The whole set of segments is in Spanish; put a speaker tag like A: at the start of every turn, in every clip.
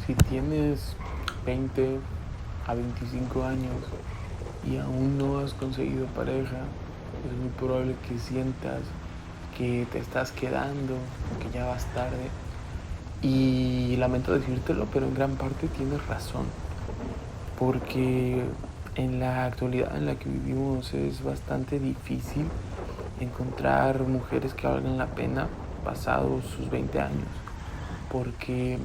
A: Si tienes 20 a 25 años y aún no has conseguido pareja, es muy probable que sientas que te estás quedando, que ya vas tarde. Y lamento decírtelo, pero en gran parte tienes razón, porque en la actualidad en la que vivimos es bastante difícil encontrar mujeres que valgan la pena pasados sus 20 años, porque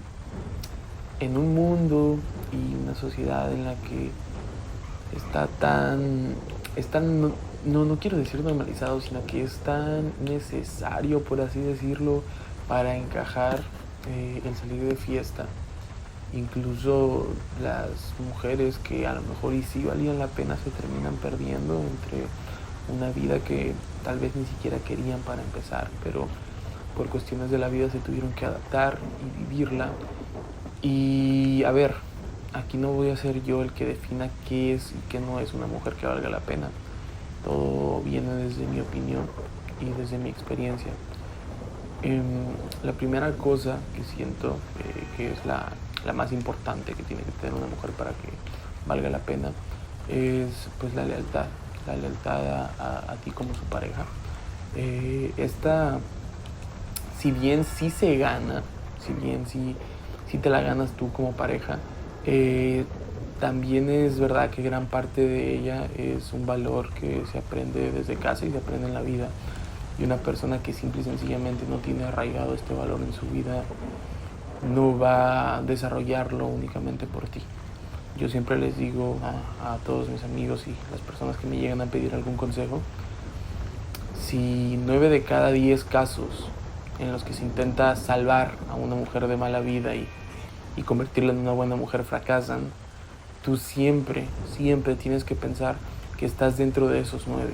A: en un mundo y una sociedad en la que está tan no quiero decir normalizado, sino que es tan necesario, por así decirlo, para encajar el salir de fiesta. Incluso las mujeres que a lo mejor y sí valían la pena se terminan perdiendo entre una vida que tal vez ni siquiera querían para empezar, pero por cuestiones de la vida se tuvieron que adaptar y vivirla. Y a ver, aquí no voy a ser yo el que defina qué es y qué no es una mujer que valga la pena. Todo viene desde mi opinión y desde mi experiencia. La primera cosa que siento que es la más importante que tiene que tener una mujer para que valga la pena es pues la lealtad. La lealtad a ti como su pareja. Esta, si bien sí se gana, si bien sí te la ganas tú como pareja, también es verdad que gran parte de ella es un valor que se aprende desde casa y se aprende en la vida. Y una persona que simple y sencillamente no tiene arraigado este valor en su vida no va a desarrollarlo únicamente por ti. Yo siempre les digo a todos mis amigos y las personas que me llegan a pedir algún consejo, si 9 de cada 10 casos en los que se intenta salvar a una mujer de mala vida y convertirla en una buena mujer fracasan, tú siempre tienes que pensar que estás dentro de esos 9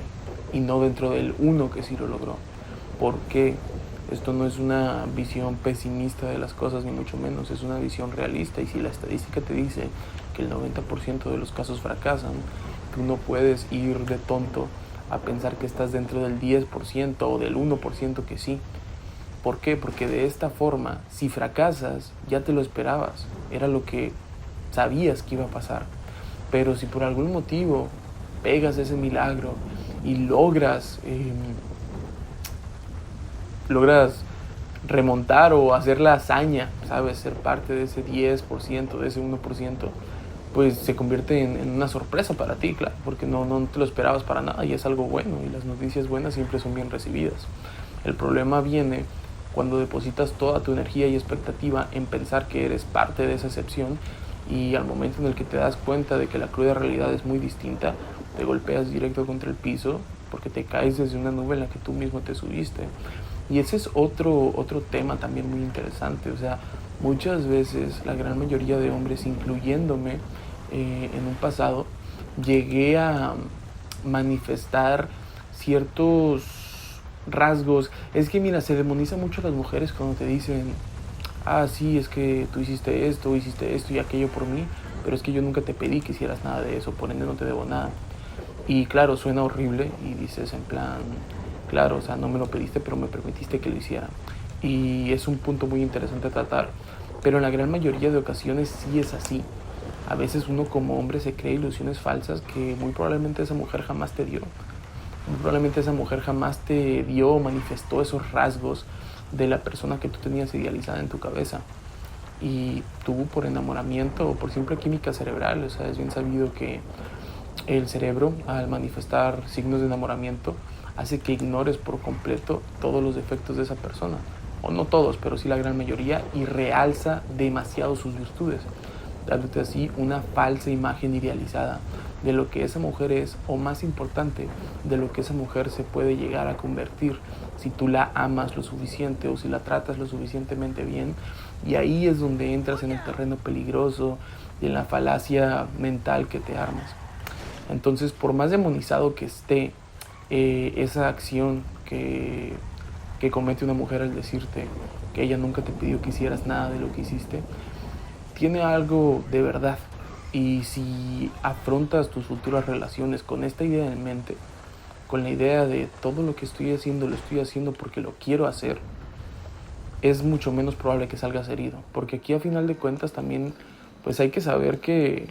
A: y no dentro del uno que sí lo logró. ¿Por qué? Esto no es una visión pesimista de las cosas, ni mucho menos, es una visión realista. Y si la estadística te dice que el 90% de los casos fracasan, tú no puedes ir de tonto a pensar que estás dentro del 10% o del 1% que sí. ¿Por qué? Porque de esta forma, si fracasas, ya te lo esperabas, era lo que sabías que iba a pasar. Pero si por algún motivo pegas ese milagro y logras remontar o hacer la hazaña, ¿sabes? Ser parte de ese 10%, de ese 1%, pues se convierte en una sorpresa para ti, claro, porque no te lo esperabas para nada y es algo bueno, y las noticias buenas siempre son bien recibidas. El problema viene cuando depositas toda tu energía y expectativa en pensar que eres parte de esa excepción y al momento en el que te das cuenta de que la cruda realidad es muy distinta, te golpeas directo contra el piso porque te caes desde una nube en la que tú mismo te subiste. Y ese es otro tema también muy interesante. O sea, muchas veces la gran mayoría de hombres, incluyéndome en un pasado, llegué a manifestar ciertos rasgos. Es que mira, se demoniza mucho a las mujeres cuando te dicen, ah, sí, es que tú hiciste esto y aquello por mí, pero es que yo nunca te pedí que hicieras nada de eso, por ende no te debo nada. Y claro, suena horrible y dices en plan, claro, o sea, no me lo pediste, pero me permitiste que lo hiciera. Y es un punto muy interesante a tratar, pero en la gran mayoría de ocasiones sí es así. A veces uno como hombre se cree ilusiones falsas que muy probablemente esa mujer jamás te dio. Muy probablemente esa mujer jamás te dio o manifestó esos rasgos de la persona que tú tenías idealizada en tu cabeza. Y tú por enamoramiento o por simple química cerebral, o sea, es bien sabido que el cerebro, al manifestar signos de enamoramiento, hace que ignores por completo todos los defectos de esa persona, o no todos, pero sí la gran mayoría, y realza demasiado sus virtudes, dándote así una falsa imagen idealizada de lo que esa mujer es, o más importante, de lo que esa mujer se puede llegar a convertir si tú la amas lo suficiente o si la tratas lo suficientemente bien. Y ahí es donde entras en el terreno peligroso y en la falacia mental que te armas. Entonces, por más demonizado que esté esa acción que comete una mujer al decirte que ella nunca te pidió que hicieras nada de lo que hiciste, tiene algo de verdad. Y si afrontas tus futuras relaciones con esta idea en mente, con la idea de todo lo que estoy haciendo, lo estoy haciendo porque lo quiero hacer, es mucho menos probable que salgas herido. Porque aquí a final de cuentas también pues hay que saber que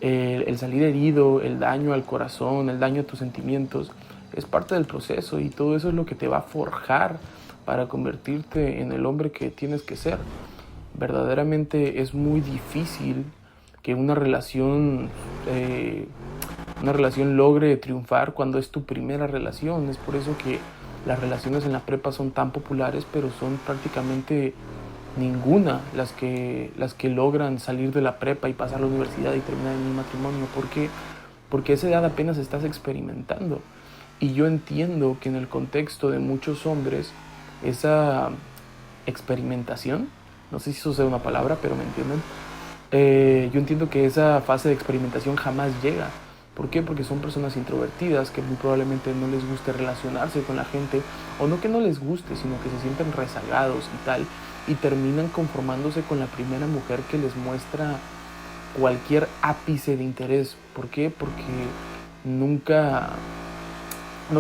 A: el salir herido, el daño al corazón, el daño a tus sentimientos, es parte del proceso y todo eso es lo que te va a forjar para convertirte en el hombre que tienes que ser. Verdaderamente es muy difícil que una relación logre triunfar cuando es tu primera relación. Es por eso que las relaciones en la prepa son tan populares, pero son prácticamente ninguna las que logran salir de la prepa y pasar a la universidad y terminar en un matrimonio. ¿Por qué? Porque a esa edad apenas estás experimentando. Y yo entiendo que en el contexto de muchos hombres, esa experimentación, no sé si eso sea una palabra, pero me entienden, yo entiendo que esa fase de experimentación jamás llega. ¿Por qué? Porque son personas introvertidas que muy probablemente no les guste relacionarse con la gente, o no que no les guste, sino que se sienten rezagados y tal, y terminan conformándose con la primera mujer que les muestra cualquier ápice de interés. ¿Por qué? Porque no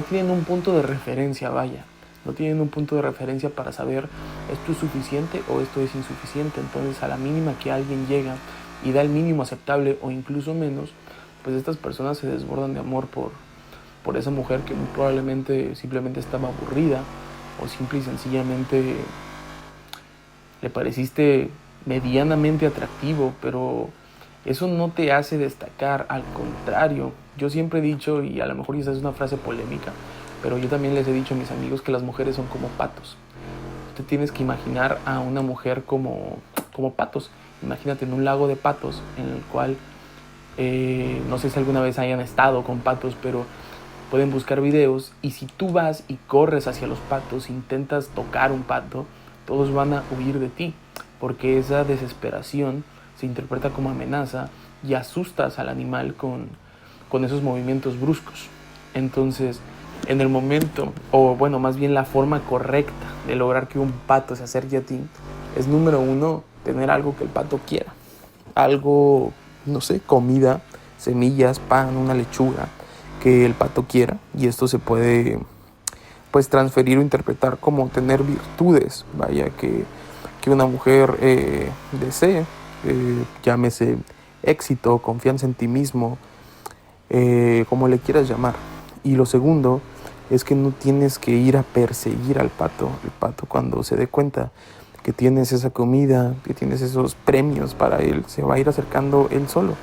A: tienen un punto de referencia, vaya. No tienen un punto de referencia para saber esto es suficiente o esto es insuficiente. Entonces, a la mínima que alguien llega y da el mínimo aceptable o incluso menos, pues estas personas se desbordan de amor por esa mujer que muy probablemente simplemente estaba aburrida o simple y sencillamente le pareciste medianamente atractivo, pero eso no te hace destacar. Al contrario, yo siempre he dicho, y a lo mejor esa es una frase polémica, pero yo también les he dicho a mis amigos que las mujeres son como patos. Tú tienes que imaginar a una mujer como patos. Imagínate en un lago de patos en el cual, no sé si alguna vez hayan estado con patos, pero pueden buscar videos y si tú vas y corres hacia los patos, intentas tocar un pato, todos van a huir de ti, porque esa desesperación se interpreta como amenaza y asustas al animal con esos movimientos bruscos. Entonces, en el momento, o bueno, más bien la forma correcta de lograr que un pato se acerque a ti es, número uno, tener algo que el pato quiera. Algo, no sé, comida, semillas, pan, una lechuga que el pato quiera, y esto se puede pues transferir o interpretar como tener virtudes, vaya, que una mujer desee, llámese éxito, confianza en ti mismo, como le quieras llamar. Y lo segundo es que no tienes que ir a perseguir al pato. El pato, cuando se dé cuenta que tienes esa comida, que tienes esos premios para él, se va a ir acercando él solo.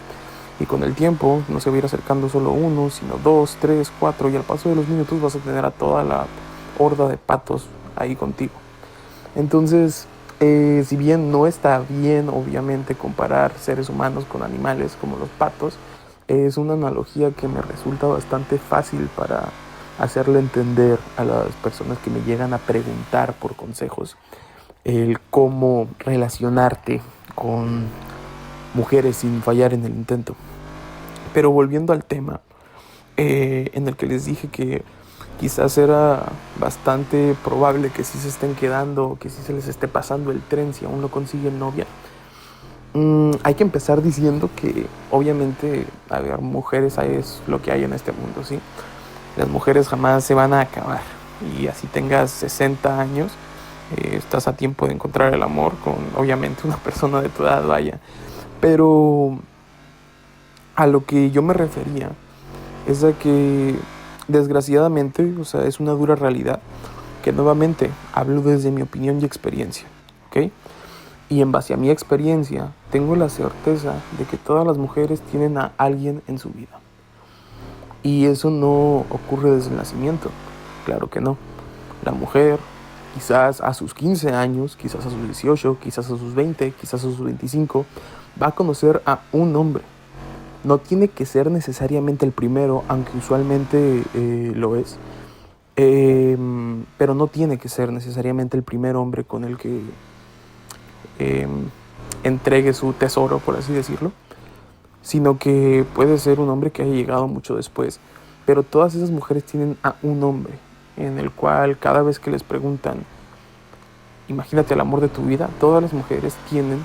A: Y con el tiempo no se va a ir acercando solo uno, sino 2, 3, 4, y al paso de los minutos vas a tener a toda la horda de patos ahí contigo. Entonces, si bien no está bien, obviamente, comparar seres humanos con animales como los patos, es una analogía que me resulta bastante fácil para hacerle entender a las personas que me llegan a preguntar por consejos el cómo relacionarte con mujeres sin fallar en el intento. Pero volviendo al tema, en el que les dije que quizás era bastante probable que sí se estén quedando, que sí se les esté pasando el tren si aún no consiguen novia, hay que empezar diciendo que obviamente, a ver, mujeres es lo que hay en este mundo, ¿sí? Las mujeres jamás se van a acabar, y así tengas 60 años, estás a tiempo de encontrar el amor con, obviamente, una persona de tu edad, vaya. Pero a lo que yo me refería es a que, desgraciadamente, o sea, es una dura realidad, que nuevamente hablo desde mi opinión y experiencia, ¿ok? Y en base a mi experiencia, tengo la certeza de que todas las mujeres tienen a alguien en su vida. Y eso no ocurre desde el nacimiento, claro que no. La mujer, quizás a sus 15 años, quizás a sus 18, quizás a sus 20, quizás a sus 25, va a conocer a un hombre. No tiene que ser necesariamente el primero, aunque usualmente lo es. Pero no tiene que ser necesariamente el primer hombre con el que entregue su tesoro, por así decirlo, sino que puede ser un hombre que haya llegado mucho después. Pero todas esas mujeres tienen a un hombre en el cual, cada vez que les preguntan, imagínate el amor de tu vida, todas las mujeres tienen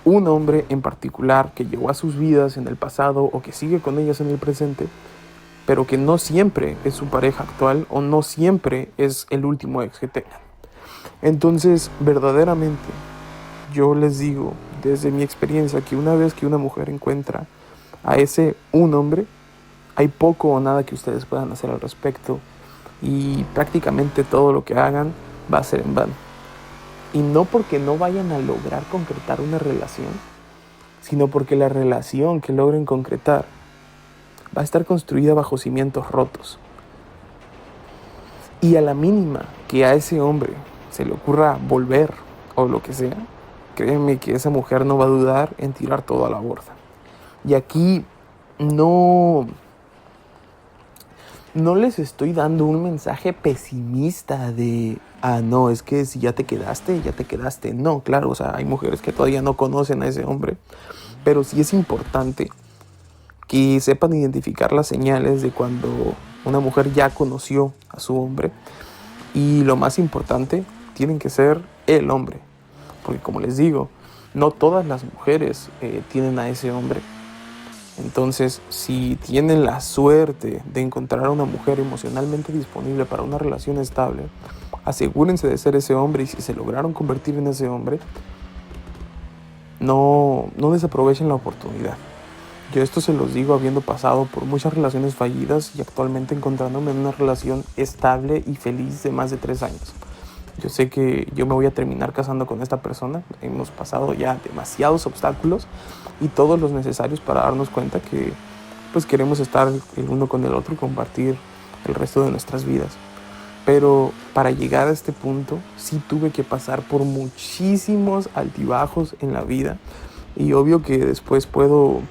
A: un hombre en particular que llegó a sus vidas en el pasado o que sigue con ellas en el presente, pero que no siempre es su pareja actual o no siempre es el último ex que tengan. Entonces, verdaderamente, yo les digo, desde mi experiencia, que una vez que una mujer encuentra a ese un hombre, hay poco o nada que ustedes puedan hacer al respecto y prácticamente todo lo que hagan va a ser en vano. Y no porque no vayan a lograr concretar una relación, sino porque la relación que logren concretar va a estar construida bajo cimientos rotos. Y a la mínima que a ese hombre se le ocurra volver o lo que sea, créeme que esa mujer no va a dudar en tirar todo a la borda. Y aquí no les estoy dando un mensaje pesimista de, no, es que si ya te quedaste, ya te quedaste. No, claro, o sea, hay mujeres que todavía no conocen a ese hombre, pero sí es importante que sepan identificar las señales de cuando una mujer ya conoció a su hombre. Y lo más importante, tienen que ser el hombre. Porque como les digo, no todas las mujeres tienen a ese hombre. Entonces, si tienen la suerte de encontrar a una mujer emocionalmente disponible para una relación estable, asegúrense de ser ese hombre, y si se lograron convertir en ese hombre, no desaprovechen la oportunidad. Yo esto se los digo habiendo pasado por muchas relaciones fallidas y actualmente encontrándome en una relación estable y feliz de más de 3 años. Yo sé que yo me voy a terminar casando con esta persona. Hemos pasado ya demasiados obstáculos y todos los necesarios para darnos cuenta que pues queremos estar el uno con el otro y compartir el resto de nuestras vidas. Pero para llegar a este punto sí tuve que pasar por muchísimos altibajos en la vida, y obvio que después puedo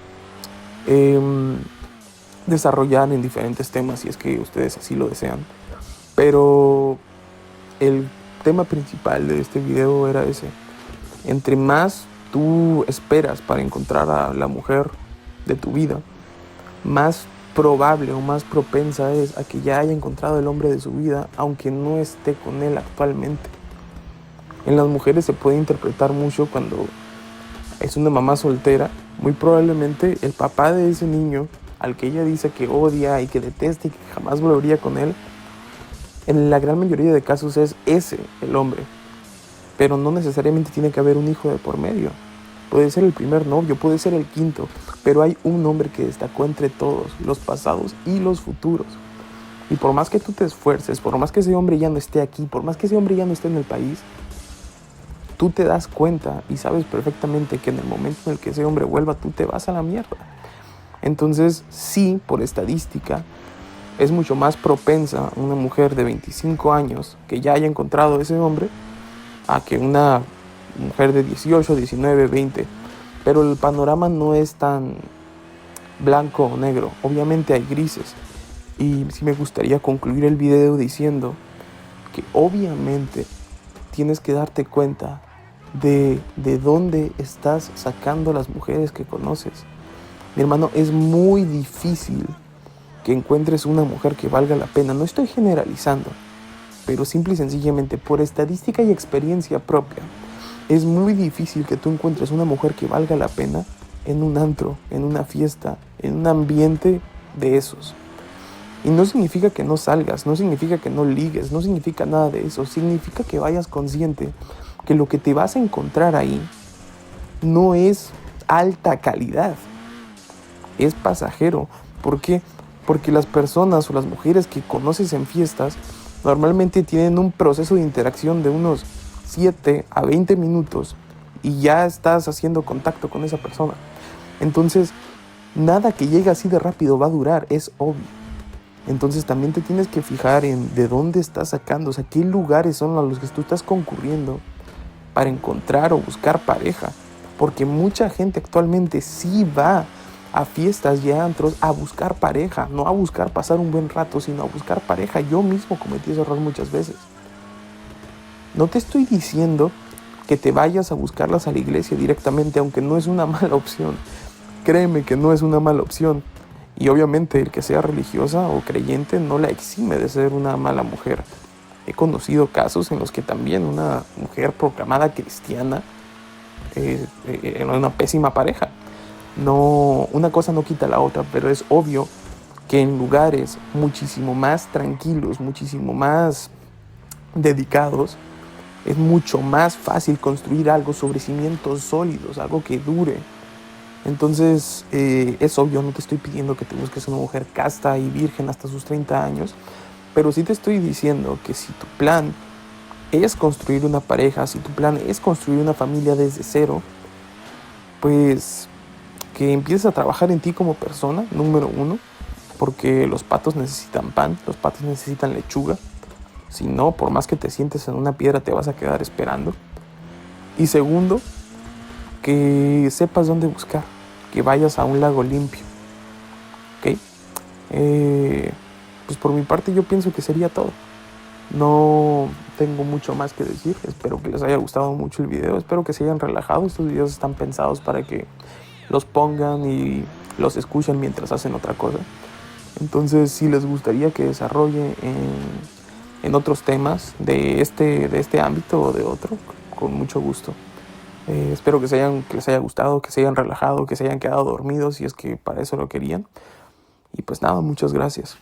A: desarrollar en diferentes temas si es que ustedes así lo desean. Pero el tema principal de este video era ese. Entre más tú esperas para encontrar a la mujer de tu vida, más probable o más propensa es a que ya haya encontrado el hombre de su vida, aunque no esté con él actualmente. En las mujeres se puede interpretar mucho cuando es una mamá soltera. Muy probablemente el papá de ese niño, al que ella dice que odia y que detesta y que jamás volvería con él, en la gran mayoría de casos es ese el hombre. Pero no necesariamente tiene que haber un hijo de por medio. Puede ser el primer novio, puede ser el quinto, pero hay un hombre que destacó entre todos, los pasados y los futuros. Y por más que tú te esfuerces, por más que ese hombre ya no esté aquí, por más que ese hombre ya no esté en el país, tú te das cuenta y sabes perfectamente que en el momento en el que ese hombre vuelva, tú te vas a la mierda. Entonces, sí, por estadística, es mucho más propensa una mujer de 25 años que ya haya encontrado a ese hombre a que una mujer de 18, 19, 20. Pero el panorama no es tan blanco o negro. Obviamente hay grises. Y sí me gustaría concluir el video diciendo que obviamente tienes que darte cuenta de dónde estás sacando las mujeres que conoces. Mi hermano, es muy difícil que encuentres una mujer que valga la pena. No estoy generalizando, pero simple y sencillamente por estadística y experiencia propia, es muy difícil que tú encuentres una mujer que valga la pena en un antro, en una fiesta, en un ambiente de esos. Y no significa que no salgas, no significa que no ligues, no significa nada de eso. Significa que vayas consciente que lo que te vas a encontrar ahí no es alta calidad, es pasajero. ¿Por qué? Porque las personas o las mujeres que conoces en fiestas normalmente tienen un proceso de interacción de unos 7 a 20 minutos y ya estás haciendo contacto con esa persona. Entonces, nada que llegue así de rápido va a durar, es obvio. Entonces también te tienes que fijar en de dónde estás sacando, o sea, qué lugares son a los que tú estás concurriendo para encontrar o buscar pareja. Porque mucha gente actualmente sí va a fiestas y a antros a buscar pareja, no a buscar pasar un buen rato, sino a buscar pareja. Yo mismo cometí ese error muchas veces. No te estoy diciendo que te vayas a buscarlas a la iglesia directamente, aunque no es una mala opción. Créeme que no es una mala opción. Y obviamente el que sea religiosa o creyente no la exime de ser una mala mujer. He conocido casos en los que también una mujer proclamada cristiana era una pésima pareja. No, una cosa no quita la otra, pero es obvio que en lugares muchísimo más tranquilos, muchísimo más dedicados, Es mucho más fácil construir algo sobre cimientos sólidos, algo que dure. Entonces, es obvio, no te estoy pidiendo que te busques una mujer casta y virgen hasta sus 30 años, pero sí te estoy diciendo que si tu plan es construir una pareja, si tu plan es construir una familia desde cero, pues que empieces a trabajar en ti como persona, número uno, porque los patos necesitan pan, los patos necesitan lechuga. Si no, por más que te sientes en una piedra, te vas a quedar esperando. Y segundo, que sepas dónde buscar, que vayas a un lago limpio, ¿ok? Pues por mi parte yo pienso que sería todo. No tengo mucho más que decir. Espero que les haya gustado mucho el video. Espero que se hayan relajado. Estos videos están pensados para que los pongan y los escuchen mientras hacen otra cosa. Entonces, si les gustaría que desarrolle en otros temas de este ámbito o de otro, con mucho gusto. Espero que les haya gustado, que se hayan relajado, que se hayan quedado dormidos si es que para eso lo querían. Y pues nada, muchas gracias.